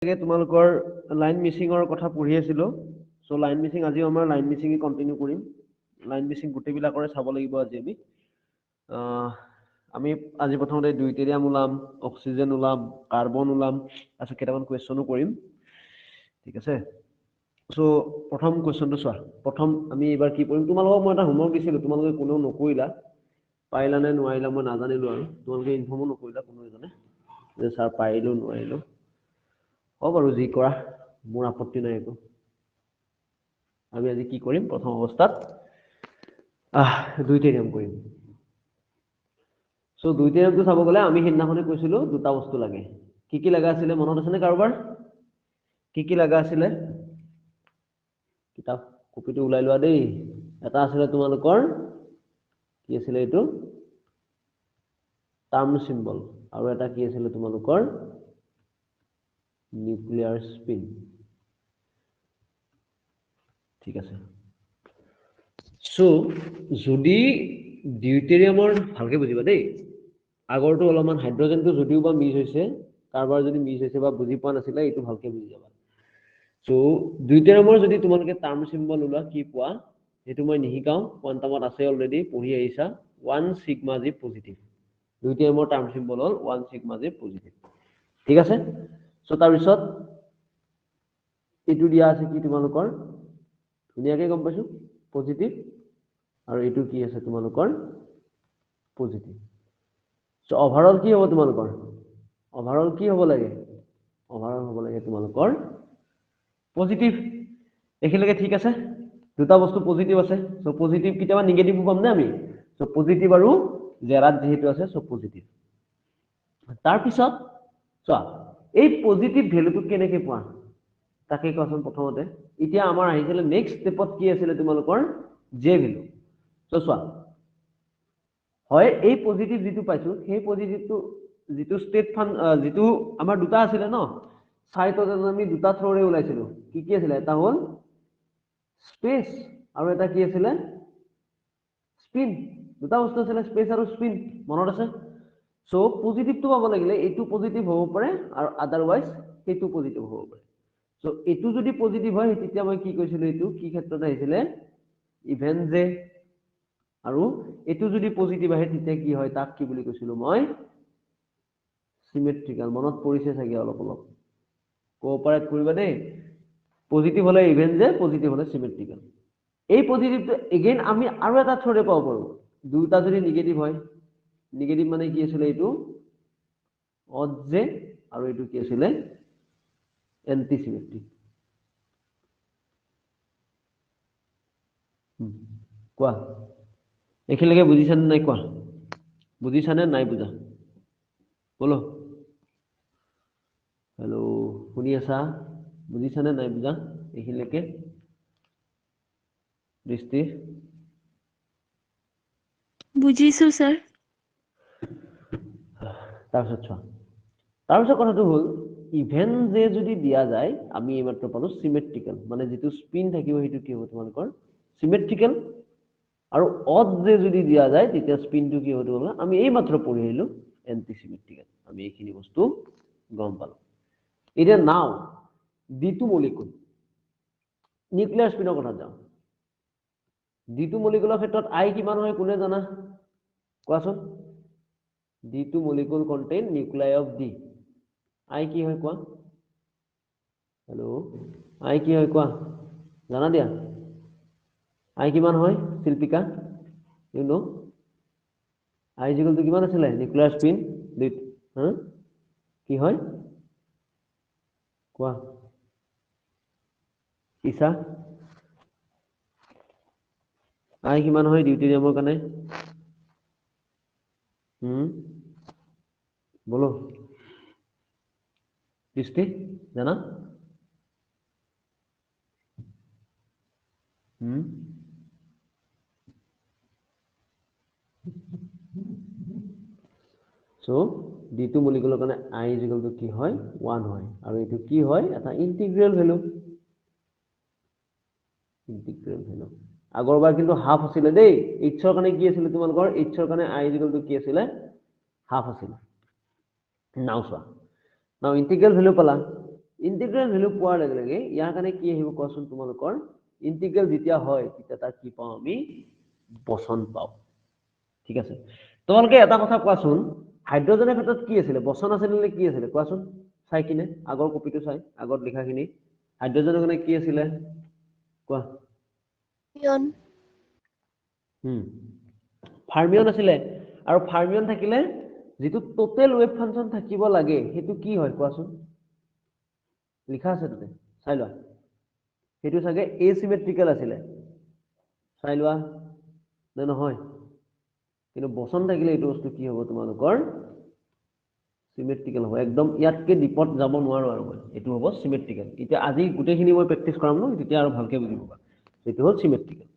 তোমালোকৰ লাইন মিচিঙৰ কথা পঢ়ি আছিলো সো লাইন মিচিং আজিও আমাৰ লাইন মিচিং কন্টিনিউ কৰিম লাইন মিচিং গোটেইবিলাকৰে চাব লাগিব আজি আমি আজি প্ৰথমতে ডুইটেৰিয়াম ওলাম অক্সিজেন ওলাম কাৰ্বন ওলাম আছে কেইটামান কোৱেশ্চনো কৰিম ঠিক আছে সো প্ৰথম কোৱেশ্চনটো চোৱা প্ৰথম আমি এবাৰ কি কৰিম তোমালোকক মই এটা হোমৱৰ্ক দিছিলো তোমালোকে কোনেও নকৰিলা পাৰিলা নে নোৱাৰিলা মই নাজানিলো আৰু তোমালোকে ইনফৰ্মো নকৰিলা কোনো এজনে যে স্যাৰ পাৰিলো নোৱাৰিলো হ'ব বাৰু যি কৰা মোৰ আপত্তি নাই একো আমি আজি কি কৰিম প্ৰথম অৱস্থাত ডুইটেৰিয়াম কৰিম সো ডুইটেৰিয়ামটো চাব গ'লে আমি সিদিনাখনে কৈছিলো দুটা বস্তু লাগে কি লাগা আছিলে মনত আছে নে কাৰোবাৰ কি লাগা আছিলে কিতাপ কপিটো ওলাই লোৱা দেই এটা আছিলে তোমালোকৰ কি আছিলে এইটো টাৰ্ম সিম্বল আৰু এটা কি আছিলে তোমালোকৰ নিউক্লিয়াৰ স্পিন ঠিক আছে সো যদি ডিউটেৰিয়ামৰ ভালকে বুজিবা দেই আগৰটো অলপমান হাইড্ৰোজেনটো যদিও বা মিছ হৈছে কাৰোবাৰ যদি মিছ হৈছে বা বুজি পোৱা নাছিলে এইটো ভালকে বুজি যাবা সো ডিউটেৰিয়ামৰ যদি তোমালোকে টাৰ্ম সিম্বল ওলোৱা কি পোৱা সেইটো মই নিহিকাও কোৱান্টামত আছে অলৰেডি পঢ়ি আহিছা 1 সিগমা জি পজিটিভ ডিউটেৰিয়ামৰ টাৰ্ম সিম্বল হ'ল 1 সিগমা জি পজিটিভ ঠিক আছে সো তাৰ পিছত এইটো দিয়া আছে কি তোমালোকৰ ধুনীয়াকৈ গম পাইছো পজিটিভ আৰু এইটো কি আছে তোমালোকৰ পজিটিভ সো ওভাৰঅল কি হ'ব তোমালোকৰ ওভাৰঅল কি হ'ব লাগে ওভাৰঅল হ'ব লাগে তোমালোকৰ পজিটিভ এখিলৈকে ঠিক আছে দুটা বস্তু পজিটিভ আছে সো পজিটিভ কিটাবা নিগেটিভ পাম নে আমি সো পজিটিভ আৰু জেৰাত যেহেতু আছে সো পজিটিভ তাৰ পিছত চোৱা এই পজিটিভ ভ্যালুটো কেনেকৈ পোৱা তাকে কোৱাচোন প্ৰথমতে এতিয়া আমাৰ আহিছিলে নেক্সট স্টেপত কি আছিলে তোমালোকৰ জে ভ্যালু সো চোৱা হয় এই পজিটিভ যেটো পাইছো সেই পজিটিভটো যেটো ষ্টেট ফান যেটো আমাৰ দুটা আছিলে ন সাইটত আমি দুটা থ্ৰৰে ওলাইছিলো কি আছিলে এটা হ'ল স্পেস আৰু এটা কি আছিলে স্পিন দুটা বস্তু আছিলে স্পেস আৰু স্পিন মনত আছে সো পজিটিভটো পাব লাগিলে এইটো পজিটিভ হ'ব পাৰে আৰু আদাৰৱাইজ সেইটো পজিটিভ হ'ব পাৰে সো এইটো যদি পজিটিভ হয় তেতিয়া মই কি কৈছিলো এইটো কি ক্ষেত্ৰত আহিছিলে ইভেন যে আৰু এইটো যদি পজিটিভ আহে তেতিয়া কি হয় তাক কি বুলি কৈছিলো মই সিমেট্ৰিক্যাল মনত পৰিছে চাগে অলপ অলপ কোঅপাৰেট কৰিবা দেই পজিটিভ হলে ইভেন যে পজিটিভ হলে সিমেট্ৰিক্যাল এই পজিটিভটো এগেইন আমি আৰু এটা থ্ৰৰে পাব পাৰো দুটা যদি নিগেটিভ হয় নিগেটিভ মানে কি আছিলে এইটো অড যে আৰু এইটো কি আছিলে এন্টি সিমেট্ৰিক কোৱা এখিলৈকে বুজিছানে নাই কোৱা বুজিছানে নাই বুজা বলো হেল্ল' শুনি আছা বুজিছানে নাই বুজা এখিলৈকে দৃষ্টি বুজিছো স্যাৰ তাৰপিছত চোৱা তাৰপিছত কথাটো হ'ল ইভেন যে যদি দিয়া যায় আমি এইমাত্ৰ পালো সিমেট্ৰিক্যাল মানে যেটো স্পিন থাকিব সেইটো কি হ'ব তোমালোকৰ সিমেট্ৰিক্যাল আৰু অড যে যদি দিয়া যায় তেতিয়া স্পিনটো কি হ'ব আমি এইমাত্ৰ পঢ়ি আহিলো এন্টি সিমেট্ৰিক্যাল আমি এইখিনি বস্তু গম পালো এতিয়া নাও ডি2 মলিকুল নিউক্লিয়াৰ স্পিনৰ কথা যাওঁ ডি2 মলিকুলৰ ক্ষেত্ৰত আই কিমান হয় কোনে জানা কোৱাচোন ডি2 molecule contain nuclei of D আই কি হয় কোৱা হেল্ল' আই কি হয় কোৱা জানা দিয়া আই কিমান হয় শিল্পিকা ইউ নো আই জিগলটো কিমান আছিলে নিউক্লিয়াৰ স্পিন কি হয় কোৱা ইছা আই কিমান হয় ডিউটেৰিয়ামৰ কাৰণে বলো দৃষ্টি জানা সো ডি2 মলিকুলৰ কাৰণে আই ইকুৱেল টু কি হয় 1 হয় আৰু এইটো কি হয় এটা ইন্টিগ্ৰেল ভ্যালু আগৰবাৰ কিন্তু হাফ আছিলে দেই এইচৰ কাৰণে কি আছিলে তোমালোকৰ এইচৰ কাৰণে আই ইকুৱেল টু কি আছিলে হাফ আছিলে নাও চোৱা নাও ইন্টিগ্ৰেল ভ্যালু পালা ইন্টিগ্ৰেল ভ্যালু পোৱাৰ লগে লগে ইয়াৰ কাৰণে কি আহিব কোৱাচোন তোমালোকৰ ইন্টিগ্ৰেল যেতিয়া হয় তেতিয়া তাক কি পাওঁ আমি বচন পাওঁ ঠিক আছে তোমালোকে এটা কথা কোৱাচোন হাইড্ৰজেনৰ ক্ষেত্ৰত কি আছিল বচন আছিল নে কি আছিল কোৱাচোন চাই কিনে আগৰ কপিটো চাই আগত লিখাখিনি হাইড্ৰজেনৰ কাৰণে কি আছিল কোৱা পিয়ন ফাৰ্মিয়ন আছিলে আৰু ফাৰ্মিয়ন থাকিলে যেটো টোটাল ওয়েভ ফাংশন থাকিব লাগে হেতু কি হয় কোৱাচোন লিখা আছে তাতে চাই লোৱা হেতু চাগে এসিমেট্ৰিক্যাল আছিলে চাই লোৱা নে নহয় কিন্তু বচন থাকিলে এইটো বস্তু কি হ'ব তোমালোকৰ সিমেট্ৰিক্যাল হ'ব একদম ইয়াতকে ডিপত যাব নোৱাৰো আৰু মই এটো হ'ব সিমেট্ৰিক্যাল এতিয়া আজি গুটেখিনি মই প্ৰেক্টিস কৰাম ন তেতিয়া আৰু ভালকে বুজি পাবা এটো হ'ল সিমেট্ৰিক্যাল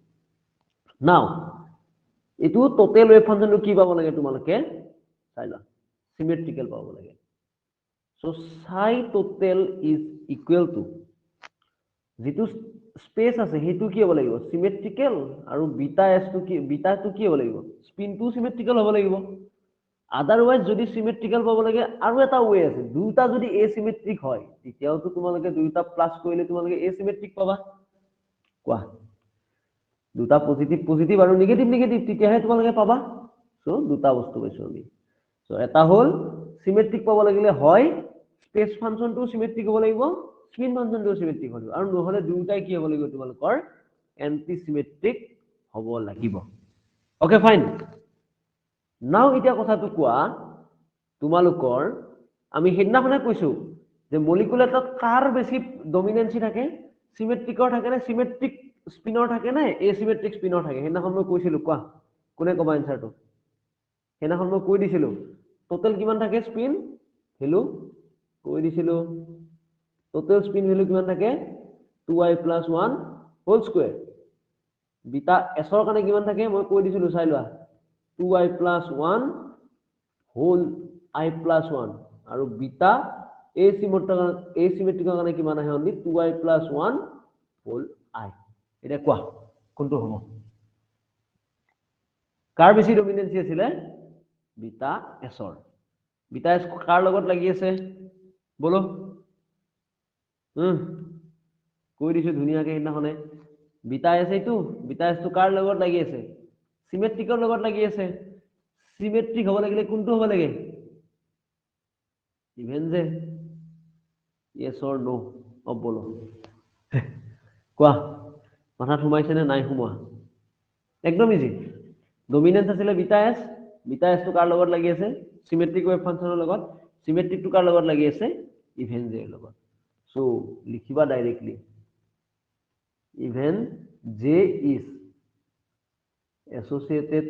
নাও এটো টোটাল ওয়েভ ফাংশনটো কি পাব লাগে তোমালোকে চাই লোৱা সিমেট্ৰিক্যাল পাব লাগে so psi total is equal to যেটো স্পেস আছে হেতু কি হ'ব লাগিব সিমেট্ৰিক্যাল আৰু বিটা s টো কি হ'ব লাগিব স্পিন টো সিমেট্ৰিক্যাল হ'ব লাগিব আদাৰওয়াইজ যদি সিমেট্ৰিক্যাল পাব লাগে আৰু এটা ওয়ে আছে দুটা যদি এসিমেট্ৰিক হয় তেতিয়াও তো তোমালোকে দুটা প্লাস কৰিলে তোমালোকে এসিমেট্ৰিক পাবা কোৱা দুটা পজিটিভ আৰু নিগেটিভ তেতিয়াহে তোমালোকে পাবা সো দুটা বস্তু পাইছো আমি সো এটা হল সিমেট্ৰিক পাব লাগিলে হয় স্পেস ফাংশনটো সিমেট্ৰিক হ'ব লাগিব স্পিন ফাংশনটো সিমেট্ৰিক হ'ব আৰু নহলে দুটাই কি হ'ব লাগিব তোমালোকৰ এন্টি সিমেট্ৰিক হ'ব লাগিব ওকে ফাইন নাও এতিয়া কথাটো কোৱা তোমালোকৰ আমি হেদিনাখনে কৈছো যে মলিকুল এটাত কাৰ বেছি ডমিনেন্সি থাকে সিমেট্ৰিকৰ থাকে নে সিমেট্ৰিক স্পিনৰ থাকে নে এসিমেট্ৰিক স্পিনৰ থাকে হেদিনাখন মই কৈছিলো কোৱা কোনে কবা এনসাৰটো হেদিনাখন মই কৈ দিছিলো টোটাল কিমান থাকে স্পিন ভ্যালু কৈ দিছিলো টোটাল স্পিন ভ্যালু কিমান থাকে 2i + 1 whole square beta s ৰ কাৰণে কিমান থাকে মই কৈ দিছিলো চাই লোৱা 2i + 1 হোল i + 1 আৰু বিটা এসিমেট্ৰিকৰ কাৰণে কিমান আহে অনলি 2i + 1 হোল i এটা কোৱা কোনটো হ'ব কাৰ বেছি ডমিনেন্সি আছিলে বিটা s ৰ বিটা s কাৰ লগত লাগি আছে বলো কৈ দিছো ধুনিয়াকে হেদিনাখনে বিটা s এইটো বিটা s টো কাৰ লগত লাগি আছে সিমেট্ৰিকৰ লগত লাগি আছে সিমেট্ৰিক হ'ব লাগিলে কোনটো হ'ব লাগে ইভেন যে yes or no অব বলো কোৱা মাথা সোমাইছে নে নাই সোমোৱা একদম ইজি ডমিনেন্স আছিলে বিটা s টো কাৰ লগত লাগি আছে সিমেট্ৰিক ওয়েভ ফাংশনৰ লগত সিমেট্ৰিক টো কাৰ লগত লাগি আছে ইভেন যে লগত সো লিখিবা directly even j is associated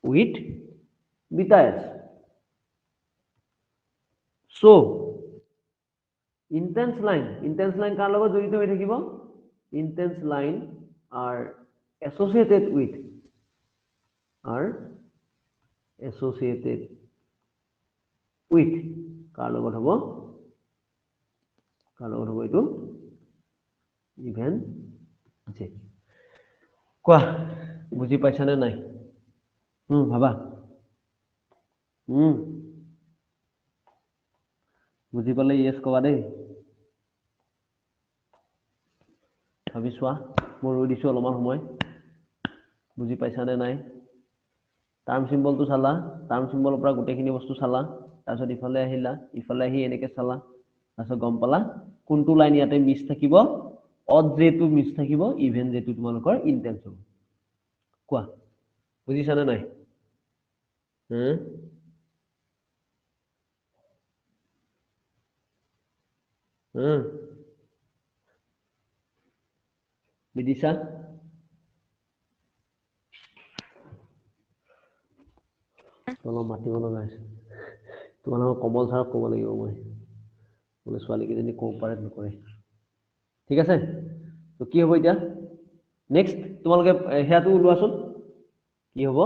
with beta s so intense line কাৰ লগত জড়িত হৈ থাকিব intense line are associated with কাৰ লগত হ'ব এইটো ইভেন যে কোৱা বুজি পাইছা নে নাই ভাবা বুজি পালে ইয়েস কবা দেই ভাবি চোৱা মই ৰৈ দিছো অলপমান সময় বুজি পাইছা নে নাই টাৰ্ম সিম্বলটো চালা টাৰ্ম সিম্বলৰ পৰা গোটেইখিনি বস্তু চালা তাৰপিছত ইফালে আহিলা ইফালে আহি এনেকে চালা তাৰপিছত গম পালা কোনটো লাইন ইয়াতে মিছ থাকিব অড যেটো মিছ থাকিব ইভেন যেটো তোমালোকৰ ইন্টেন্স হ'ব কোৱা বুজিছা নে নাই বিদিশা অলপ মাতিব লগা আছে তোমালোকৰ কমল ছাৰক ক'ব লাগিব মই বোলে ছোৱালীকেইজনী কোঅপাৰেট নকৰে ঠিক আছে তো কি হ'ব এতিয়া নেক্সট তোমালোকে হেয়াটো ওলোৱাচোন কি হ'ব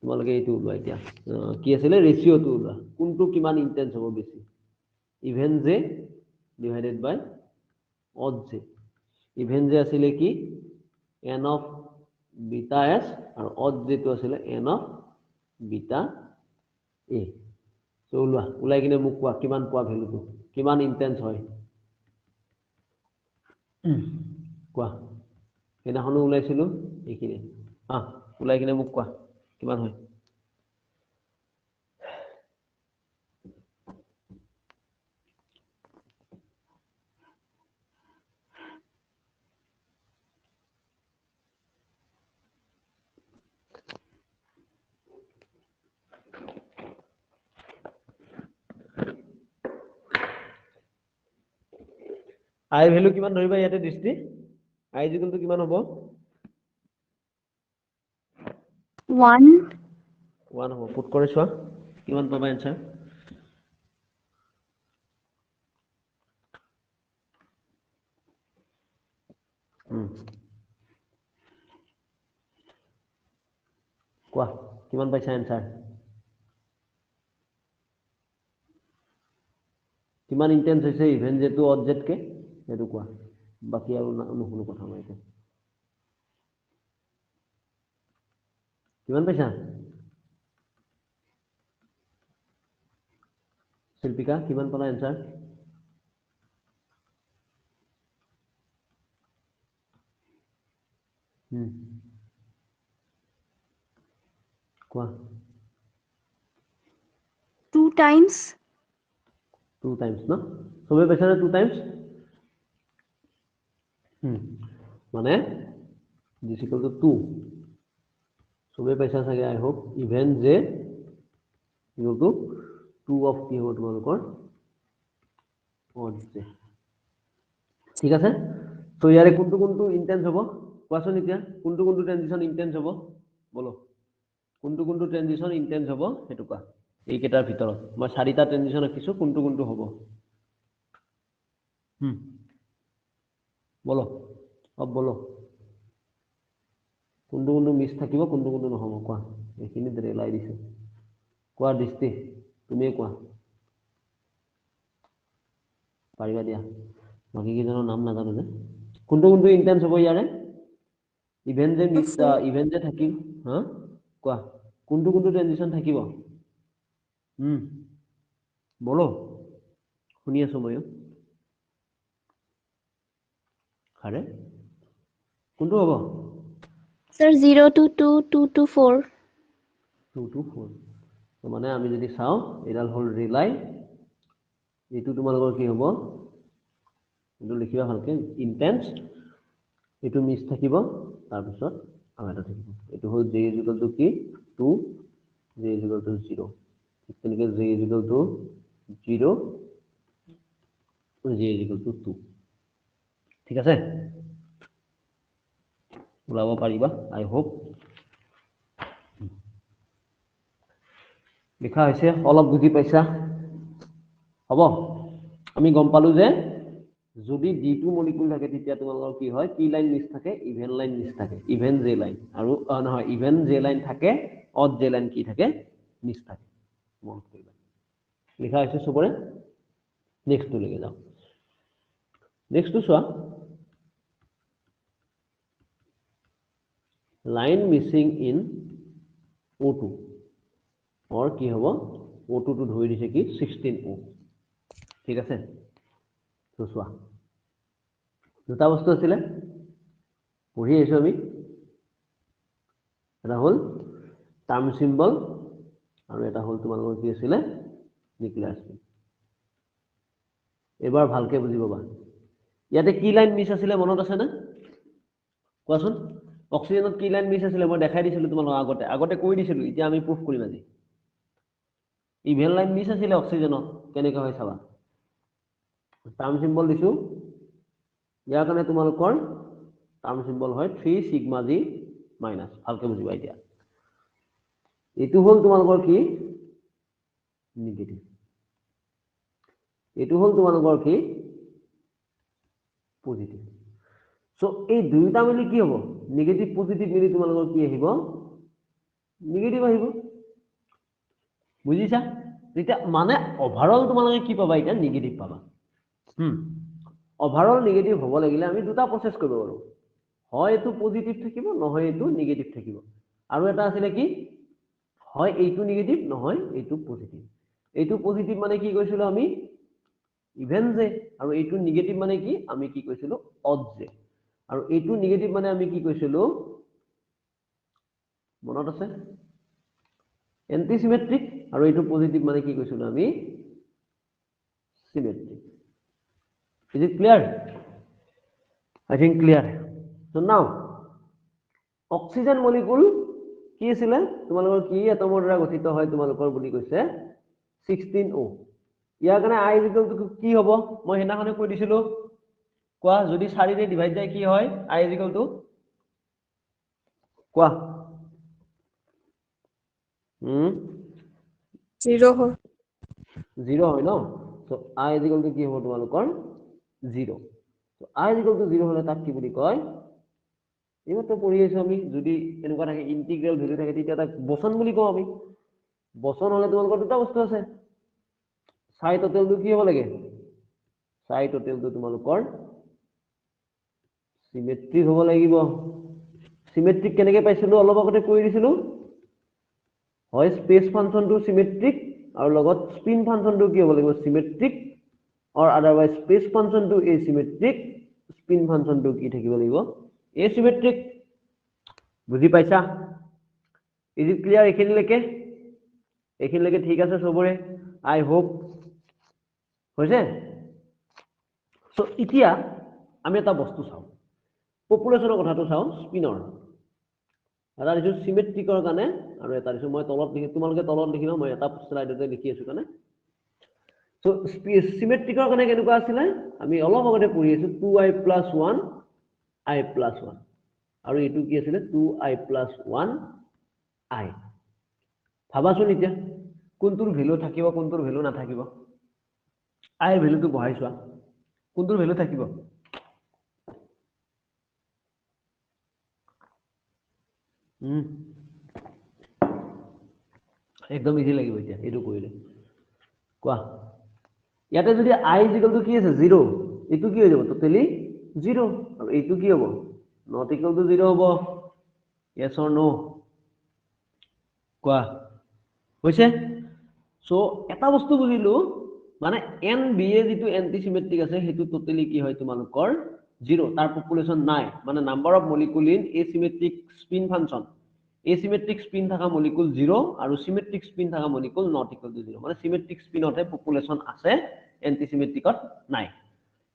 তোমালোকে এইটো ওলোৱা এতিয়া কি আছিলে ৰেচিঅ'টো ওলোৱা কোনটো কিমান ইন্টেন্স হ'ব বেছি ইভেন জে ডিভাইডেড বাই অড জে ইভেন জে আছিলে কি n of beta s আৰু অড জেটো আছিলে n of beta a so ওলোৱা ওলাই কিনে মোক কোৱা কিমান পোৱা ভ্যালুটো কিমান ইন্টেন্স হয় কোৱা সেইদিনাখনো ওলাইছিলো এইখিনি ওলাই কিনে মোক কোৱা কিমান হয় আই ভ্যালু কিমান ধৰিবা ইয়াতে দৃষ্টি আই ইকুৱেল টু কিমান হ'ব 1 1 হ'ব পুট কৰি চোৱা কিমান পাবা এনসাৰ কোৱা কিমান পাইছা এনসাৰ কিমান ইন্টেন্স হৈছে ইভেন যেটো অড জেটকে সেইটো কোৱা বাকি আৰু নুশুনো কথা মই এতিয়া কিমান পাইছা শিল্পিকা কিমান পালা এনসাৰ কোৱা 2 times 2 times না সবে পাইছা না 2 times মানে this equal to 2 সবে পাইছা চাগে আই হোপ ইভেন যে equal to 2 of কি হ'ব তোমালোকৰ odd যে ঠিক আছে তো ইয়াৰে কোনটো কোনটো ইন্টেন্স হ'ব কোৱাচোন এতিয়া কোনটো কোনটো ট্ৰানজিশন ইন্টেন্স হ'ব বলো কোনটো কোনটো ট্ৰানজিশন ইন্টেন্স হ'ব হেতু কোৱা এই কেটাৰ ভিতৰত মই চাৰিটা ট্ৰানজিশন ৰাখিছো কোনটো কোনটো হ'ব বলো বলো কোনটো কোনটো মিছ থাকিব কোনটো কোনটো নহ'ব কোৱা এইখিনি ৰেলাই দিছে কোৱা দৃষ্টি তুমি কোৱা পাৰিবা দিয়া বাকি কিজনৰ নাম নাজানো যে কোনটো কোনটো ইন্টেন্স হ'ব ইয়াৰে ইভেন যে মিছ ইভেন যে থাকিল কোৱা কোনটো কোনটো ট্ৰানজিশন থাকিব বলো শুনি আছো ময়ো আৰে কোনটো হ'ব sir 0 to 2 2 to 4 2 to 4 তো মানে আমি যদি চাও এডাল হল ৰিলাই এইটো তোমালোকৰ কি হ'ব এইটো লিখিবা ভালকে ইন্টেন্স এইটো মিছ থাকিব তাৰ পিছত আৰু এটা থাকিব এইটো হল j কি 2 j 0 ঠিক তেনেকৈ j 0 j 2 ঠিক আছে ওলাব পাৰিবা আই হোপ লিখা হৈছে অলপ বুজি পাইছা হ'ব আমি গম পালো যে যদি d2 মলিকুল থাকে তেতিয়া তোমালোকৰ কি হয় p লাইন মিছ থাকে ইভেন লাইন মিছ থাকে ইভেন j লাইন আৰু নহয় ইভেন j লাইন থাকে অড j লাইন কি থাকে মিছ থাকে মনত কৰিবা লিখা হৈছে সবৰে নেক্সট টু লৈকে যাও নেক্সট টু চোৱা লাইন মিছিং ইন O2 और কি হ'ব O2 টো ধৰি দিছে কি 16O ঠিক আছে তো চোৱা দুটা বস্তু আছিলে পঢ়ি আহিছো আমি এটা হল টাৰ্ম সিম্বল আৰু এটা হল তোমালোকৰ কি আছিলে নিউক্লিয়াৰ স্পিন এবাৰ ভালকে বুজি পাবা ইয়াতে কি লাইন মিছ আছিলে মনত আছে না কোৱাচোন অক্সিজেনত কি লাইন মিছ আছিলে মই দেখাই দিছিলো তোমালোকক আগতে কৈ দিছিলো এতিয়া আমি প্ৰুফ কৰিম আজি ইভেন লাইন মিছ আছিলে অক্সিজেনত কেনেকৈ হয় চাবা টাৰ্ম সিম্বল দিছো ইয়াৰ কাৰণে তোমালোকৰ টাৰ্ম সিম্বল হয় 3 সিগমা জি মাইনাস ভালকে বুজিবা এতিয়া এটো হল তোমালোকৰ কি নিগেটিভ এটো হল তোমালোকৰ কি পজিটিভ সো এই দুইটা মিলি কি হ'ব নিগেটিভ পজিটিভ মিলি তোমালোকৰ কি আহিব নিগেটিভ আহিব বুজিছা এটা মানে ওভাৰঅল তোমালোকে কি পাবা এটা নিগেটিভ পাবা ওভাৰঅল নিগেটিভ হ'ব লাগিলে আমি দুটা প্ৰসেস কৰিব পাৰো হয় এটো পজিটিভ থাকিব নহয় এটো নিগেটিভ থাকিব আৰু এটা আছে কি হয় এইটো নিগেটিভ নহয় এইটো পজিটিভ এইটো পজিটিভ মানে কি কৈছিলো আমি ইভেন যে আৰু এইটো নিগেটিভ মানে কি আমি কি কৈছিলো অড যে আৰু এইটো নিগেটিভ মানে আমি কি কৈছিলো মনত আছে এন্টি সিমেট্ৰিক আৰু এইটো পজিটিভ মানে কি কৈছিলো আমি সিমেট্ৰিক is it clear I think clear so now oxygen molecule কি আছিল তোমালোকৰ কি এটমৰ দ্বাৰা গঠিত হয় তোমালোকৰ বুলি কৈছে 16O ইয়াৰ কাৰণে I equal to কি হ'ব মই হেনাখনে কৈ দিছিলো কোৱা যদি 4 ৰে ডিভাইড যায় কি হয় I equal to কোৱা 0 হয় 0 হয় ন সো I equal to কি হ'ব তোমালোকৰ 0 সো I equal to 0 হলে তাক কি বুলি কয় এইমাত্ৰ পঢ়ি আছো আমি যদি এনেকুৱা থাকে ইন্টিগ্ৰেল ভ্যালু থাকে তেতিয়া তাক বচন বুলি কওঁ আমি বচন হলে তোমালোকৰ দুটা বস্তু আছে সাই টোটেলটো কি হ'ব লাগে সাই টোটেলটো তোমালোকৰ সিমেট্ৰিক হ'ব লাগিব সিমেট্ৰিক কেনেকৈ পাইছিলো অলপ আগতে কৈ দিছিলো হয় স্পেস ফাংশনটো সিমেট্ৰিক আৰু লগত স্পিন ফাংশনটো কি হ'ব লাগিব সিমেট্ৰিক or otherwise space function to asymmetric spin function to কি থাকিব লাগিব asymmetric বুজি পাইছা is it clear এখিনলৈকে ঠিক আছে সবৰে I hope হৈছে সো এতিয়া আমি এটা বস্তু চাওঁ পপুলেশনৰ কথাটো চাওঁ স্পিনৰ এটা দিছো সিমেট্ৰিকৰ কাৰণে আৰু এটা দিছো মই তলত লিখি তোমালোকে তলত লিখিবা মই এটা স্লাইডতে লিখি আছো কাৰণে So symmetrical কাৰণে কেনেকুৱা আছিল আমি অলপ আগতে পঢ়ি আছো 2i + 1 i + 1 আৰু এটো কি আছিল 2i + 1 i ভাবাচোন এতিয়া কোনটোৰ ভ্যালু থাকিব কোনটোৰ ভ্যালু নাথাকিব i এৰ ভ্যালুটো বহাই চোৱা কোনটোৰ ভ্যালু থাকিব একদম ইজি লাগিব এতিয়া এটো কৰিলে কোৱা ইয়াতে যদি I = কি আছে 0 এটো কি হৈ যাব টোটালি 0 আৰু এটো কি হ'ব not equal to 0 হ'ব yes or no কোৱা হৈছে সো এটা বস্তু বুজিলো মানে n b এ যেটো এন্টি সিমেট্ৰিক আছে হেতু টোটালি কি হয় তোমালোকৰ 0 তাৰ পপুলেশন নাই মানে number of molecule in asymmetric spin function asymmetric spin থাকা মলিকুল 0 আৰু symmetric spin থাকা মলিকুল not equal to 0 মানে symmetric spinতে পপুলেশন আছে anti symmetricত নাই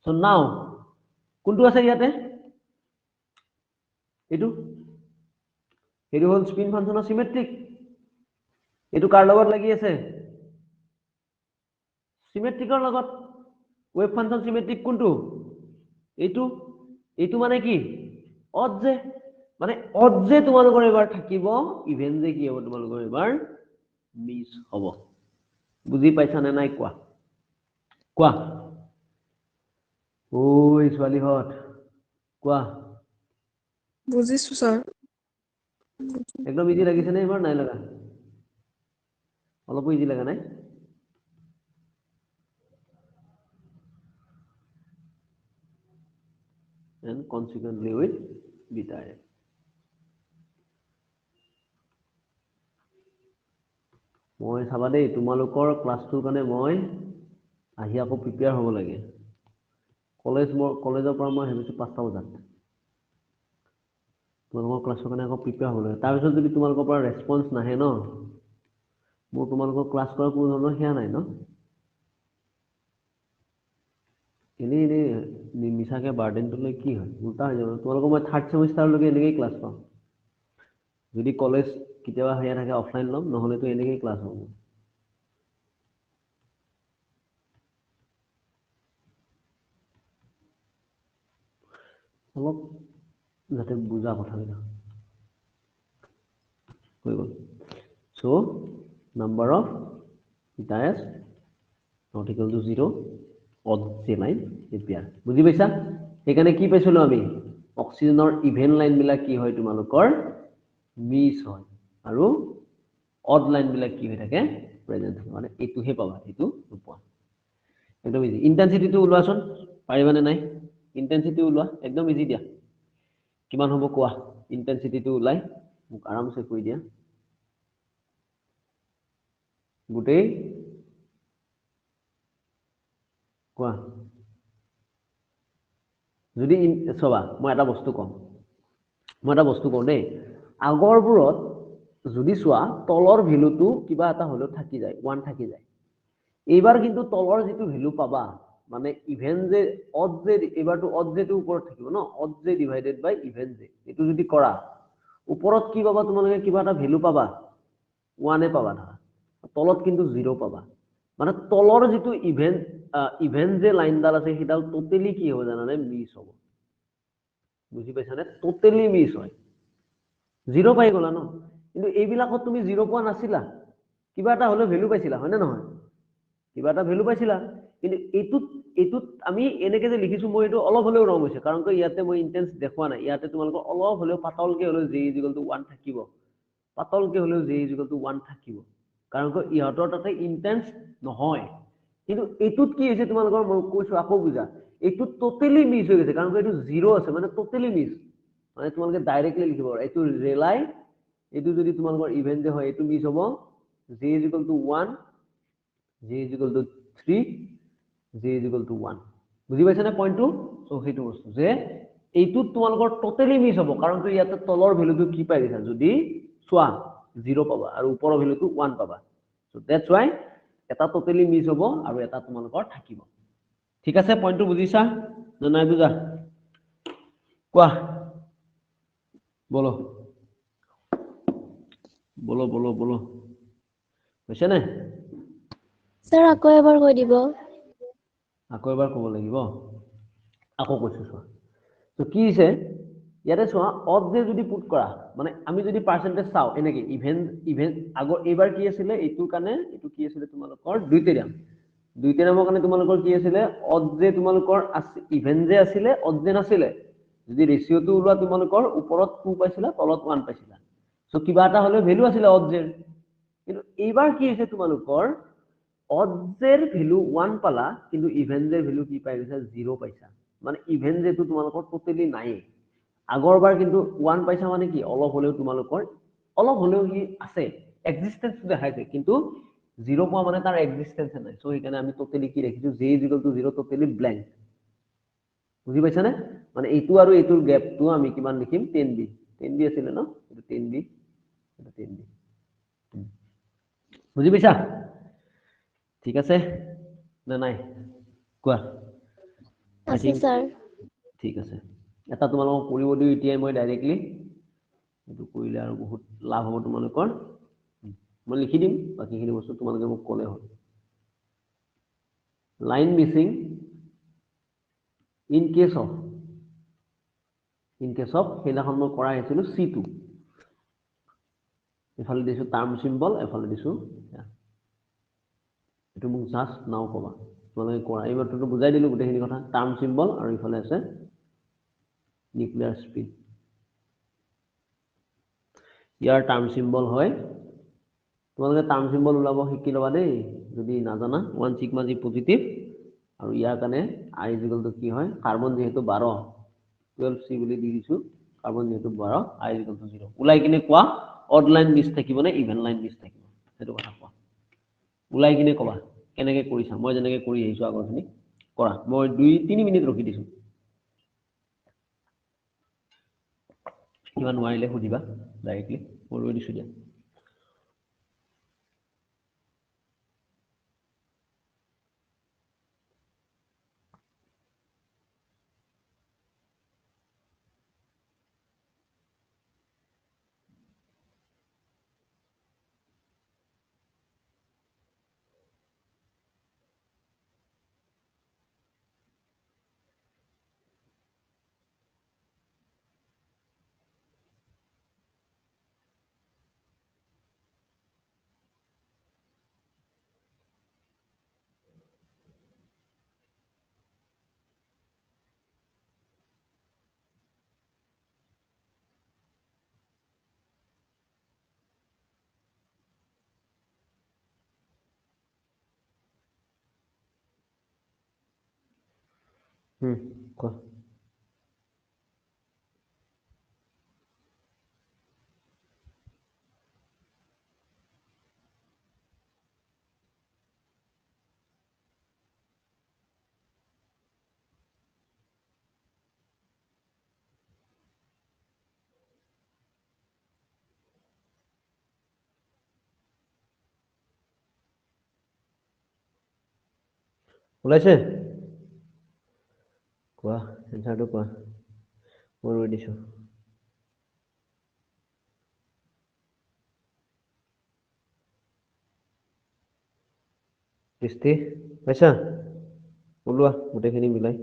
so now কোনটো আছে ইয়াতে এটো হল স্পিন ফাংশনৰ symmetric এটো কাৰ লগত লাগি আছে symmetricৰ লগত ওয়েভ ফাংশন symmetric কোনটো এটো মানে কি অড যে মানে অড যে তোমালোকৰ এবাৰ থাকিব ইভেন যে কি হ'ব তোমালোকৰ এবাৰ মিস হ'ব বুজি পাইছা নে নাই কোৱা ওই ছোৱালীহত কোৱা বুজিছো স্যাৰ একদম ইজি লাগিছে নে এবাৰ নাই লাগা অলপ ইজি লাগা নাই and consequently with beta a মই চাবা দেই তোমালোকৰ ক্লাছটোৰ কাৰণে মই আহি আকৌ প্ৰিপেয়াৰ হ'ব লাগে কলেজৰ পৰা মই হেবিছো 5টা বজাত তোমালোকৰ ক্লাছৰ কাৰণে আকৌ প্ৰিপেয়াৰ হ'ব লাগে তাৰ পিছত যদি তোমালোকৰ পৰা ৰেসপন্স নাহে ন মোৰ তোমালোকৰ ক্লাছ কৰা কোনো ধৰণৰ হিয়া নাই ন এনে মিছাকে বাৰ্ডেনটো লৈ কি হয় উল্টা হৈ যাব তোমালোকৰ মই 3rd সেমিষ্টাৰ লৈকে এনেকৈ ক্লাছ পাম যদি কলেজ কেতিয়াবা হেয়া থাকে অফলাইন লম নহলে তো এনেকৈ ক্লাছ হ'ব অলপ যাতে বুজা কথাবিলাক হৈ গ'ল so number of beta s not equal to 0 odd j line appear বুজি পাইছা এখানে কি পাইছিলো আমি অক্সিজেনৰ ইভেন লাইন বিলাক কি হয় তোমালোকৰ মিস হয় আৰু অড লাইন বিলাক কি হৈ থাকে প্ৰেজেন্ট হয় মানে এটোহে পাবা এটো নোপোৱা একদম ইজি ইন্টেন্সিটিটো ওলোৱাচোন পাৰিবানে নাই ইন্টেন্সিটি ওলোৱা একদম ইজি দিয়া কিমান হ'ব কোৱা ইন্টেন্সিটিটো ওলাই মোক আৰামসে কৈ দিয়া গোটেই কোৱা যদি চাবা মই এটা বস্তু কওঁ দেই আগৰবোৰত যদি চোৱা তলৰ ভ্যালুটো কিবা এটা হলেও থাকি যায় 1 থাকি যায় এইবাৰ কিন্তু তলৰ যিটো ভ্যালু পাবা মানে ইভেন যে অড যে এবাৰটো অড যেটো ওপৰত থাকিব ন অড যে ডিভাইডেড বাই ইভেন যে এটো যদি কৰা ওপৰত কি পাবা তোমালোকে কিবা এটা ভ্যালু পাবা 1 এ পাবা ধৰা তলত কিন্তু 0 পাবা মানে তলৰ যিটো ইভেন যে লাইনডাল আছে সেডাল টোটালি কি হ'ব জানানে মিস হ'ব বুজি পাইছানে টোটালি মিস হয় 0 পাই গলা ন কিন্তু এইবিলাকত তুমি 0 পোৱা নাছিলা কিবা এটা হলে ভ্যালু পাইছিলা হয় না নহয় কিবা এটা ভ্যালু পাইছিলা কিন্তু এটুত আমি এনেকে যে লিখিছো মই এটো অলপ হলেও ৰং হৈছে কাৰণ ইয়াতে মই ইন্টেন্স দেখুৱা নাই ইয়াতে তোমালোকৰ অলপ হলেও পাতলকে হলেও j 1 থাকিব পাতলকে হলেও j 1 থাকিব কাৰণ ইহঁতৰ তাতে ইন্টেন্স নহয় কিন্তু এটুত কি হৈছে তোমালোকৰ মই কৈছো আকৌ বুজা এটুত টোটালি মিস হৈ গৈছে কাৰণ এটো 0 আছে মানে টোটালি মিস মানে তোমালোকে ডাইৰেক্টলি লিখিব পাৰা এটো ৰেলাই এটো যদি তোমালোকৰ ইভেন যে হয় এটো মিস হ'ব j 1 j 3 j 1 বুজি পাইছা না পইণ্টটো সো হেতু বস্তু যে এইটো তোমালোকৰ টোটালি মিস হ'ব কাৰণ ইয়াতে তলৰ ভ্যালুটো কি পাই গৈছা যদি চোৱা 0 পাবা আৰু ওপৰৰ ভ্যালুটো 1 পাবা সো দ্যাটস হোৱাই এটা টোটালি মিস হ'ব আৰু এটা তোমালোকৰ থাকিব ঠিক আছে পইণ্টটো বুজিছা না নাই বুজা কোৱা বলো বলো বলো বলো হৈছে নে স্যাৰ আকৌ এবাৰ কৈ দিব আকৌ এবাৰ ক'ব লাগিব আকৌ কৈছো চোৱা তো কি হৈছে ইয়াতে চোৱা অড যে যদি পুট কৰা মানে আমি যদি পাৰ্সেন্টেজ চাও এনেকে ইভেন আগৰ এবাৰ কি আছিল এইটোৰ কাৰণে এইটো কি আছিল তোমালোকৰ দুইটেৰামৰ কাৰণে তোমালোকৰ কি আছিল অড যে তোমালোকৰ ইভেন যে আছিল অড যে নাছিল যদি ৰেশিওটো ওলোৱা তোমালোকৰ ওপৰত 2 পাইছিলা তলত 1 পাইছিলা সো কিবা এটা হলে ভ্যালু আছিল অড যে কিন্তু এইবাৰ কি হৈছে তোমালোকৰ অড জেৰ ভ্যালু 1 পালা কিন্তু ইভেন জেৰ ভ্যালু কি পাই গৈছা 0 পাইছা মানে ইভেন যেটো তোমালোকৰ টোটালি নাই আগৰবাৰ কিন্তু 1 পাইছা মানে কি অলপ হলেও তোমালোকৰ অলপ হলেও কি আছে এক্সিস্টেন্স দেখাইছে কিন্তু 0 পোৱা মানে তাৰ এক্সিস্টেন্স নাই সো এখানে আমি টোটালি কি ৰাখিছো j 0 টোটালি ব্ল্যাঙ্ক বুজি পাইছা নে মানে এইটো আৰু এইটোৰ গ্যাপটো আমি কিমান লিখিম 10b আছিল ন এটো 10b এটো 10b বুজি পাইছা ঠিক আছে না নাই কোৱা আই আছে থিংক স্যাৰ ঠিক আছে এটা তোমালোকক কৰিব দিও এতিয়া মই ডাইৰেক্টলি এটো কৰিলে আৰু বহুত লাভ হ'ব তোমালোকৰ মই লিখি দিম বাকিখিনি বস্তু তোমালোকে মোক ক'লে হ'ল line missing in case of সেইদিনাখন মই কৰা আহিছিলো C2 এফালে দিছো টাৰ্ম সিম্বল এফালে দিছো এটো মোক জাস্ট নাও কবা তোমালোকে কৰা এইবাৰটো বুজাই দিলো গোটেইখিনি কথা টাৰ্ম সিম্বল আৰু ইফালে আছে নিউক্লিয়াৰ স্পিড ইয়াৰ টার্ম সিম্বল হয় তোমালোকে টার্ম সিম্বল ওলাব শিকি লবা দেই যদি নাজানা 1 সিগমা জি পজিটিভ আৰু ইয়াৰ কাৰণে i কি হয় কাৰ্বন যেহেতু 12 12c বুলি দি দিছো কাৰ্বন যেহেতু 12 i 0 ওলাই কিনে কোৱা অড লাইন মিস থাকিব নে ইভেন লাইন মিস থাকিব সেইটো কথা কোৱা ওলাই কিনে কবা কেনেকে কৰিছা মই যেনেকে কৰি আহিছো আগৰখিনি কৰা মই 2-3 মিনিট ৰখি দিছো কিমান নোৱাৰিলে সুধিবা ডাইৰেক্টলি মই ৰৈ দিছো দিয়া কোৱা ওলাইছে কোৱা এনসাৰটো কোৱা মই ৰৈ দিছো দৃষ্টি পাইছা ওলোৱা গোটেইখিনি মিলাই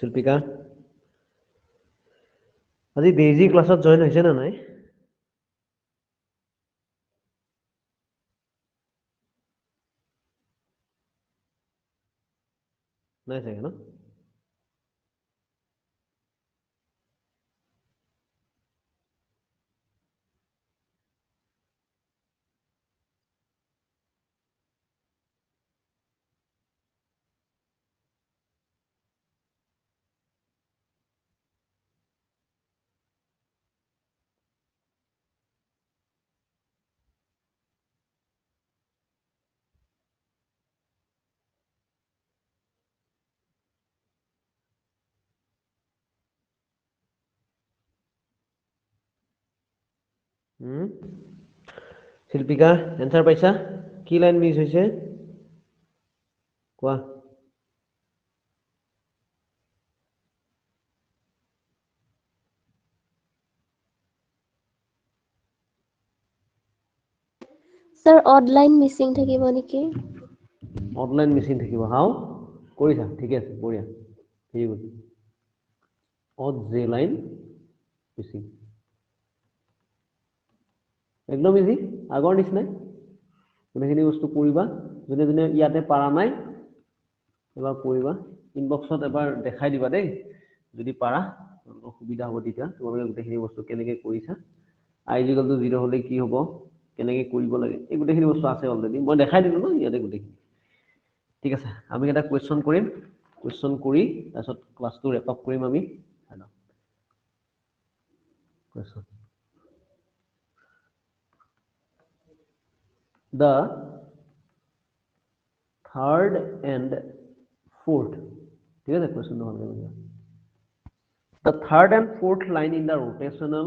শিল্পিকা আজি ডেইজি ক্লাছত জয়েন হৈছে না নাই নাই চাগে ন শিল্পিকা এনসাৰ পাইছা কি লাইন মিছ হৈছে কোৱা Sir, odd line missing থাকিব নেকি? অনলাইন মিচিং থাকিব হাও কৰিছা ঠিকে আছে বঢ়িয়া very good odd J line Mising একদম ইজি আগৰ নিচিনাই গোটেইখিনি বস্তু কৰিবা যোনে যোনে ইয়াতে পাৰা নাই এবাৰ কৰিবা ইনবক্সত এবাৰ দেখাই দিবা দেই যদি পাৰা সুবিধা হ'ব তেতিয়া তোমালোকে গোটেইখিনি বস্তু কেনেকৈ কৰিছা আই ইকুৱেল টু 0 হ'লে কি হ'ব কেনেকৈ কৰিব লাগে এই গোটেইখিনি বস্তু আছে অলৰেডি মই দেখাই দিলোঁ ন ইয়াতে গোটেইখিনি ঠিক আছে আমি এটা কুৱেশ্যন কৰিম কুৱেশ্যন কৰি তাৰপিছত ক্লাছটো ৰেপ আপ কৰিম আমি question the third and fourth ঠিক আছে কোৱেশ্যনটো ভালকৈ বুজিবা the third and fourth line in the rotational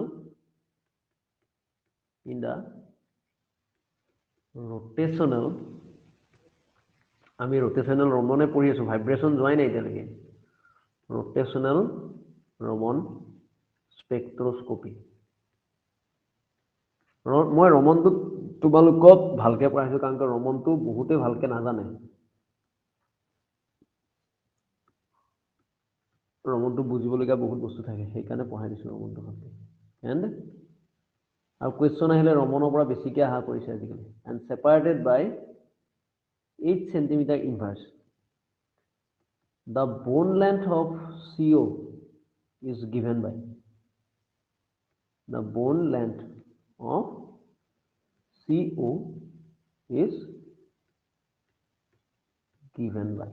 আমি rotational ৰমনে পঢ়ি আছো ভাইব্ৰেচন যোৱাই নাই এতিয়ালৈকে rotational ৰমন স্পেক্ট্ৰস্কপি মই ৰমনটো তোমালোকক ভালকৈ পঢ়াইছো কাৰণ ৰমনটো বহুতে ভালকৈ নাজানে ৰমনটো বুজিবলগীয়া বহুত বস্তু থাকে সেইকাৰণে পঢ়াই দিছো ৰমনটো ভালকৈ এণ্ড আৰু কুৱেশ্যন আহিলে ৰমনৰ পৰা বেছিকৈ আশা কৰিছে আজিকালি and separated by 8 centimeter inverse the bone length of CO is given by the bone length of CO is given by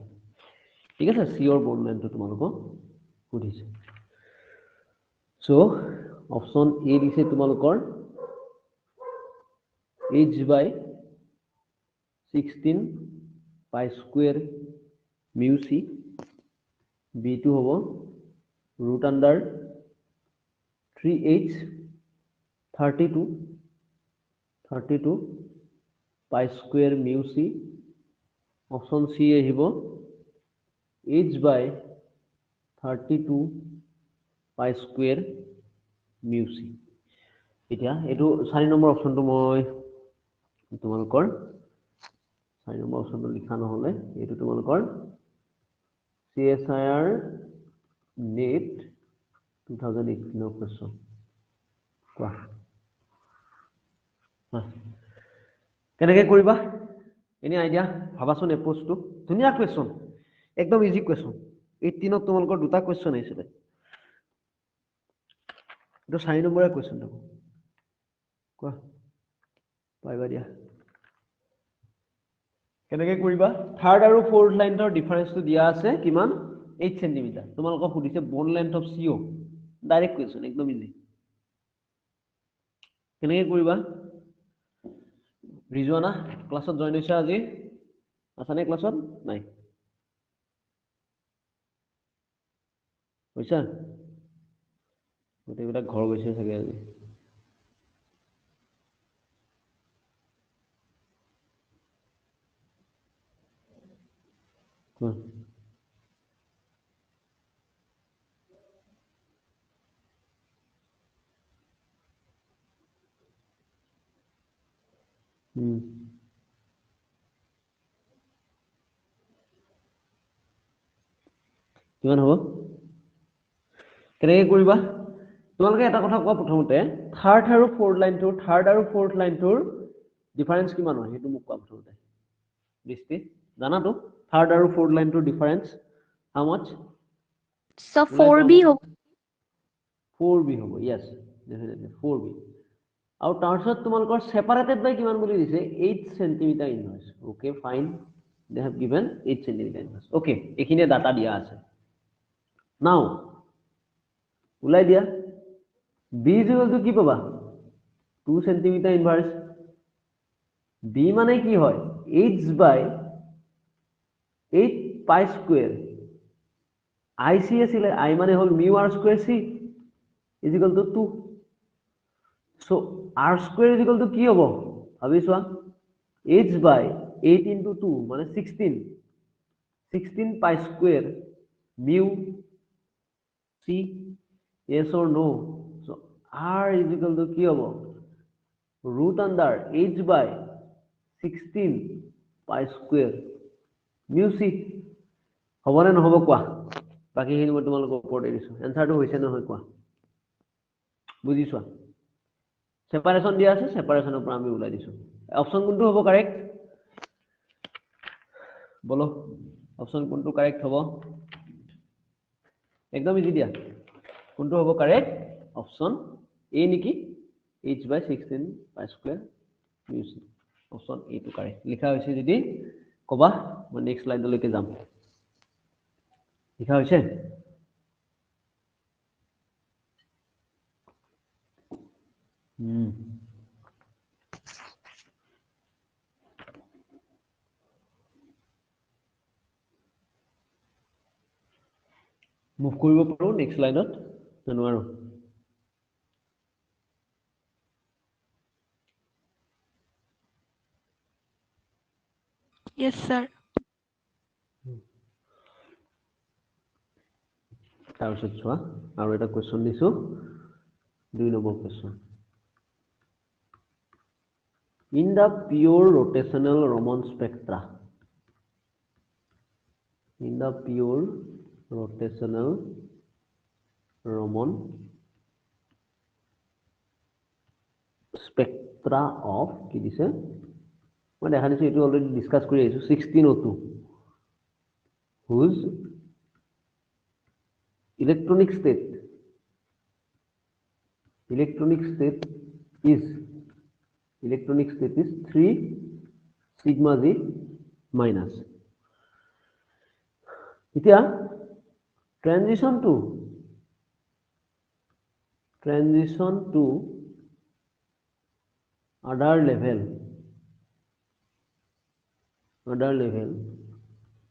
ঠিক আছে সিওর বোন লেন্থটো তোমালোকক সুধিছে সো অপশন এ দিছে তোমালোকৰ h by 16 pi square mu c b2 হ'ব root under 3h 32 pi square mu c option C আহিব h by 32 pi square mu c এতিয়া এটো 4 নম্বৰ অপশনটো মই তোমালোকৰ 4 নম্বৰ অপশনটো লিখা নহলে এটো তোমালোকৰ CSIR NET 2018 ৰ কোৱেশ্যন কোৱা কেনেকৈ কৰিবা এনি আইডিয়া ভাবাচোন এপ্ৰোচটো ধুনীয়া কুৱেশ্যন একদম ইজি কুৱেশ্যন 18 ত তোমালোকৰ দুটা কুৱেশ্যন আহিছিলে এটো 4 নম্বৰৰ কুৱেশ্যনটো কোৱা পাইবা দিয়া কেনেকৈ কৰিবা থাৰ্ড আৰু ফোৰ্থ লাইনৰ ডিফাৰেন্সটো দিয়া আছে কিমান 8 সেন্টিমিটাৰ তোমালোকক সুধিছে বোন length of CO direct question একদম ইজি কেনেকৈ কৰিবা ৰিজৱানা ক্লাছত জয়েন হৈছা আজি আছানে ক্লাছত নাই বুজিছা গোটেইবিলাক ঘৰ গৈছে চাগে আজি কিমান হ'ব কেনেকৈ কৰিবা তোমালোকে এটা কথা কোৱা প্ৰথমতে থাৰ্ড আৰু ফ'ৰ্থ লাইনটোৰ ডিফাৰেন্স কিমান হয় সেইটো মোক কোৱা প্ৰথমতে দৃষ্টি জানাতো থাৰ্ড আৰু ফ'ৰ্থ লাইনটোৰ ডিফাৰেন্স হাউ মাচ So 4B hope 4b হ'ব yes definitely 4b আৰু তাৰপিছত তোমালোকৰ সেপাৰেটেড বাই কিমান বুলি দিছে 8 centimetre inverse okay fine they have given 8 centimetre inverse okay এইখিনিয়ে ডাটা দিয়া আছে নাও উলাই দিয়া b ইকুয়াল টু কি পাবা 2 সেন্টিমিটাৰ ইনভাৰ্স b মানে কি হয় h by 8 pi square i c আছিলে i মানে হল mu r square c is equal to 2 so r square is equal to কি হ'ব ভাবি চোৱা h by 8 into 2 মানে 16 pi square mu c yes or no so r is equal to কি হ'ব root under h by 16 pi square mu c হ'ব নে নহ'ব কোৱা বাকিখিনি মই তোমালোকৰ ওপৰত এৰিছো এনসাৰটো হৈছে নহয় কোৱা বুজিছোৱা সেপাৰেশন দিয়া আছে সেপাৰেশনৰ পৰা আমি উলাই দিছো অপচন কোনটো হ'ব কাৰেক্ট বলো অপচন কোনটো কাৰেক্ট হ'ব একদম ইজি দিয়া কোনটো হ'ব কাৰেক্ট অপচন এ নেকি h by 16 pi square mu c option এ টো কাৰেক্ট লিখা হৈছে যদি কবা মই নেক্সট স্লাইডলৈকে যাম লিখা হৈছে মুভ কৰিব পাৰো নেক্সট লাইনত নোৱাৰো Yes, sir. তাৰপিছত চোৱা আৰু এটা কোৱেশ্চন দিছো 2 number question in the pure rotational Raman spectra in the pure rotational Raman spectra of কি দিছে মই দেখা দিছো এটো অলৰেডি ডিসকাস কৰি আহিছো 1602 whose electronic state is 3 sigma g minus এতিয়া transition to other level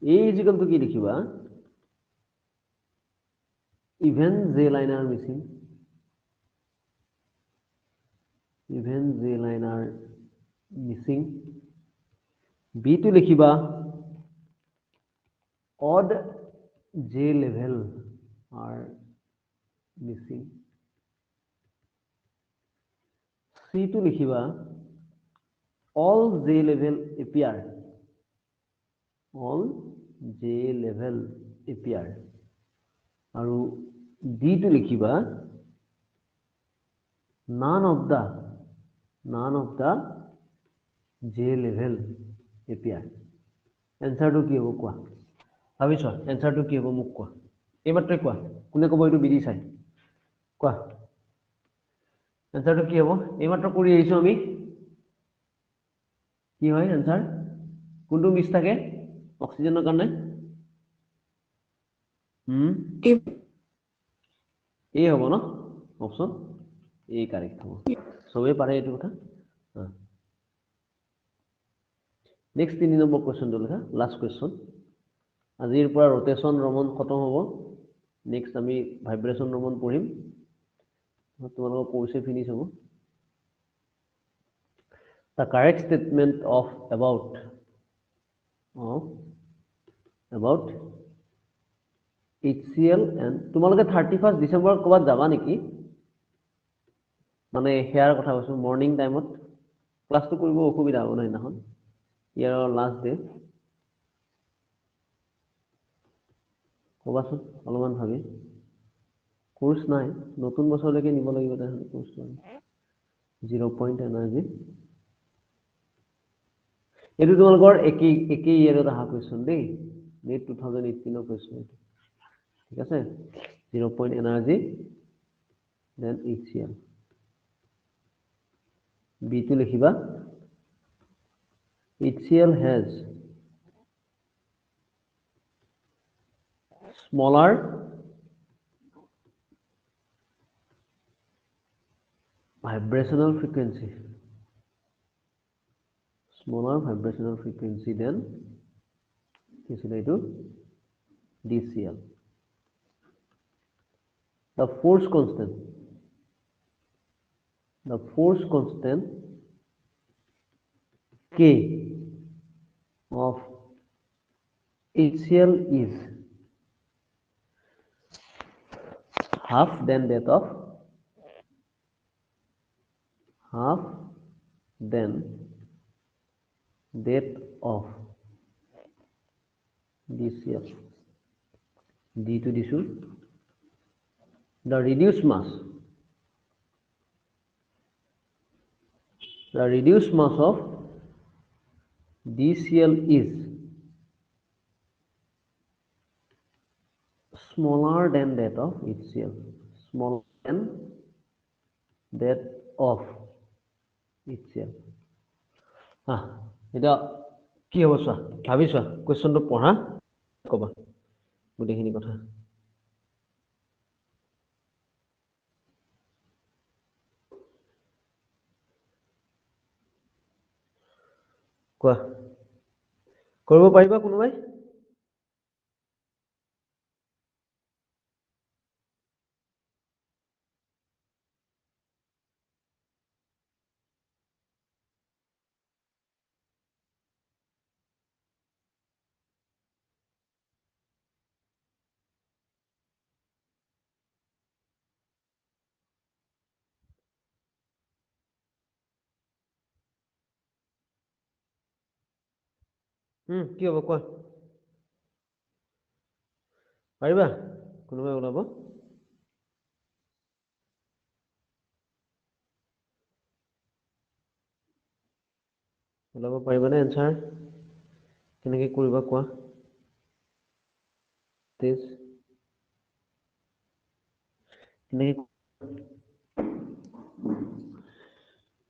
a is equal to কি লিখিবা even j liner missing b to লিখিবা odd j level are missing c to লিখিবা all j level appear আৰু d to লিখিবা none of the j level appear answer to কি হ'ব কোৱা ভাবিছ answer to কি হ'ব মোক কোৱা এইমাত্ৰ কোৱা কোনে ক'ব এইটো বিধি চাই কোৱা answer to কি হ'ব এইমাত্ৰ কৰি আহিছো আমি কি হয় answer কোনটো মিছ থাকে অক্সিজেনৰ কাৰণে এ হ'ব ন অপচন এ কাৰেক্ট হ'ব সবে পাৰে এইটো কথা নেক্সট 3 নম্বৰ কোৱেশ্চনটো লেখা লাষ্ট কোৱেশ্চন আজিৰ পৰা ৰোটেশন ৰমন খতম হ'ব নেক্সট আমি ভাইব্ৰেচন নমন পঢ়িম তোমালোকৰ কোৰ্ছে ফিনিশ হ'ব the correct statement of about HCl and তোমালোকে 31st ডিসেম্বৰ ক'বাত যাবা নেকি মানে হেয়াৰ কথা কৈছো মৰ্নিং টাইমত ক্লাছটো কৰিব অসুবিধা হ'ব না সেইদিনাখন ইয়াৰ লাষ্ট ডে ক'বাচোন অলপমান ভাবি কোৰ্স নাই নতুন বছৰলৈকে নিব লাগিব তাহলে কোৰ্সটো 0 পইণ্ট এনাৰ্জি এইটো তোমালোকৰ একেই ইয়াৰত অহা কুৱেশ্যন দেই নেট 2018 ৰ কুৱেশ্যন এইটো ঠিক আছে 0 পইণ্ট এনাৰ্জি দেন HCl বি টো লিখিবা HCl has smaller vibrational frequency than DCl. The force constant K of HCl is half than that of DCl. D to D should the reduced mass of DCl is smaller than that of HCl smaller than that of HCl এটা কি হ'ব চোৱা ভাবি চোৱা কোৱেশ্যনটো পঢ়া ক'বা গোটেইখিনি কথা কোৱা কৰিব পাৰিবা কোনোবাই কি হ'ব কোৱা পাৰিবা কোনোবাই ওলাব পাৰিবানে এনসাৰ কেনেকৈ কৰিবা কোৱা please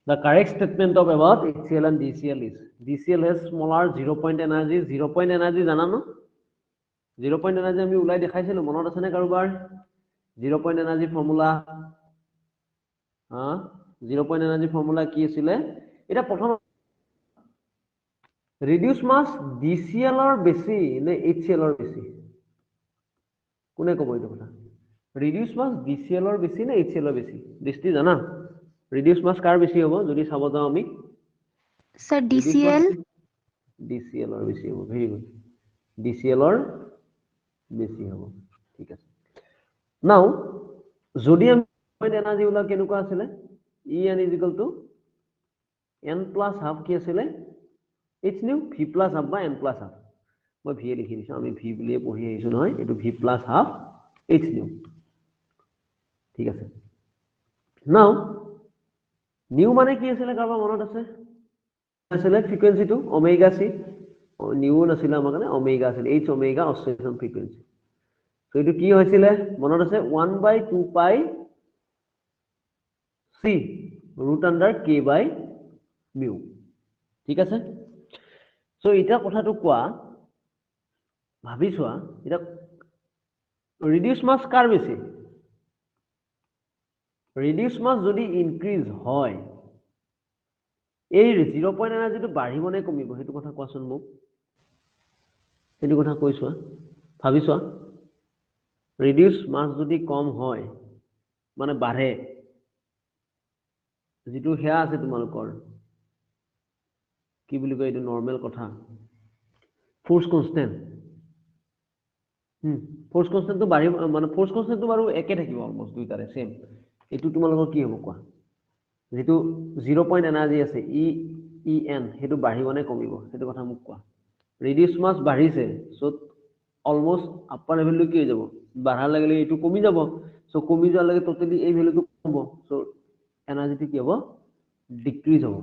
The correct statement of about HCl and DCl is DCl has smaller 0 point energy 0 point energy জানা ন 0 point energy আমি উলাই দেখাইছিলো মনত আছে নে কাৰোবাৰ 0 point energy formula 0 point energy formula কি আছিল এটা প্ৰথম reduce mass DCl ৰ বেছি নে HCl ৰ বেছি কোনে ক'ব এইটো কথা reduce mass DCl ৰ বেছি নে HCl ৰ বেছি দৃষ্টি জানা reduce mass কাৰ বেছি হ'ব যদি চাব যাও আমি স্যাৰ DCl ৰ বেছি হ'ব ভেৰি গুড DCl ৰ বেছি হ'ব ঠিক আছে নাও যদি আমি পইণ্ট এনাৰ্জি উলা কেনেকুৱা আছিল En = n + ½ কি আছিল h nu v + ½ বা n + ½ মই v লিখি দিছো আমি v বুলিয়ে পঢ়ি আহিছো নহয় এটো v + ½ h nu ঠিক আছে নাও নিউ মানে কি আছিল কাৰোবাৰ মনত আছে আছিল ফ্ৰিকোয়েন্সিটো ওমেগা c নিউ নাছিল আমাৰ কাৰণে ওমেগা আছিল h ওমেগা অসিলেশন ফ্ৰিকোয়েন্সি তো এটো কি হৈছিল মনত আছে 1/2 পাই c √k/μ ঠিক আছে সো এটা কথাটো কোৱা ভাবি চোৱা এটা ৰিডিউস মাস কাৰ বেছি ৰিডিউস মাস যদি ইনক্ৰিজ হয় এই 0 পইণ্ট এনাৰ্জিটো বাঢ়িব নে কমিব হেতু কথা কোৱাচোন মোক হেতু কথা কৈছোৱা ভাবি চোৱা ৰিডিউস মাছ যদি কম হয় মানে বাঢ়ে যেটো হেয়া আছে তোমালোকৰ কি বুলি কয় এইটো নৰ্মেল কথা ফোৰ্স কনস্ট্যান্ট ফোৰ্স কনস্ট্যান্টটো বাঢ়ি মানে ফোৰ্স কনস্ট্যান্টটো বাৰু একে থাকিব অলমোস্ট দুইটাৰে সেম এটো তোমালোকৰ কি হ'ব কোৱা যেটো 0 পইণ্ট এনাৰ্জি আছে ই এন হেতু বাঢ়িব নে কমিব হেতু কথা মোক কোৱা ৰিডিউস মাছ বাঢ়িছে সো অলমোস্ট আপাৰ লেভেলটো কি হৈ যাব বাঢ়াৰ লাগিলে এটো কমি যাব সো কমি যোৱাৰ লাগে টোটালি এই ভ্যালুটো কম হ'ব সো এনাৰ্জিটো কি হ'ব ডিক্ৰিজ হ'ব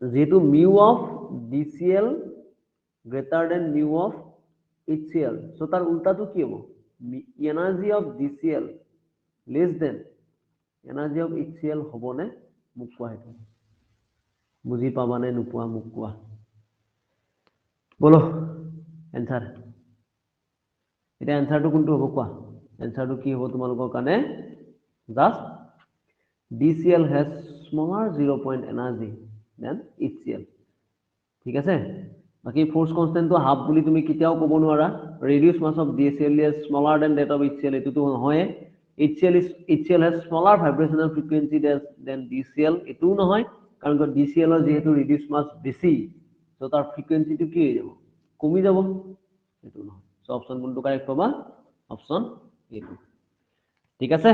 যেটো mu of DCL greater than mu of HCl so তার উল্টাটো কি হ'ব energy of DCL less than energy of HCl হ'ব নে মোক কোৱা হেতু বুজি পাবা নে নোপোৱা মোক কোৱা বলো এনসাৰ এটা এনসাৰটো কোনটো হ'ব কোৱা এনসাৰটো কি হ'ব তোমালোকৰ কাৰণে just DCl has smaller 0 point energy than HCl ঠিক আছে বাকি ফোর্স কনস্ট্যান্টটো হাফ বুলি তুমি কিটাও ক'ব নোৱাৰা reduced mass of DCl is smaller than that of HCl এটোটো নহয় HCl has smaller vibrational frequency than DCl এটো নহয় কাৰণ DCl ৰ যেহেতু ৰেডিউস মাস বেছি তো তাৰ ফ্ৰিকোয়েন্সিটো কি হৈ যাব কমি যাব এটো নহয় সো অপচন কোনটো কারেক্ট পাবা অপচন এ ঠিক আছে